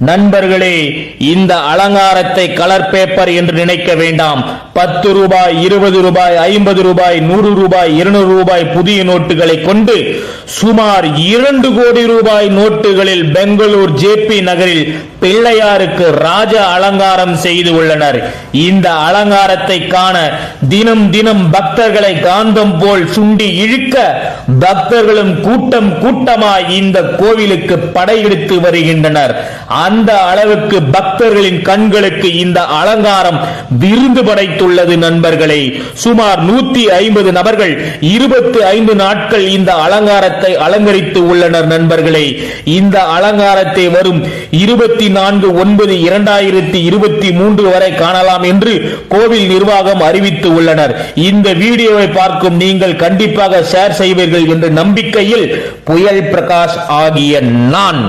நண்பர்களே, இந்த அலங்காரத்தை கலர் பேப்பர் என்று நினைக்க வேண்டாம். 10 ரூபாய், 20 ரூபாய், 50 ரூபாய், 100 ரூபாய், 200 ரூபாய் புதிய நோட்டுகளை கொண்டு சுமார் 2 கோடி ரூபாய் நோட்டுகளில் பெங்களூர் ஜேபி நகரில் பிள்ளையாருக்கு ராஜ அலங்காரம் செய்து உள்ளனர். இந்த அலங்காரத்தை காண தினம் தினம் பக்தர்களை காந்தம் போல் சுண்டி இழுக்க பக்தர்களும் கூட்டம் கூட்டமாய் இந்த கோவிலுக்கு படையெடுத்து வருகின்றனர். அந்த அளவுக்கு பக்தர்களின் கண்களுக்கு இந்த அலங்காரம் விருந்து படைத்துள்ளது. நண்பர்களே, சுமார் 150 நபர்கள் 25 நாட்கள் இந்த அலங்காரத்தை அலங்கரித்து உள்ளனர். நண்பர்களே, இந்த அலங்காரத்தை வரும் 24/9/2023 வரை காணலாம் என்று கோவில் நிர்வாகம் அறிவித்து உள்ளனர். இந்த வீடியோவை பார்க்கும் நீங்கள் கண்டிப்பாக ஷேர் செய்வீர்கள் என்ற நம்பிக்கையில் புயல் பிரகாஷ் ஆகிய நான்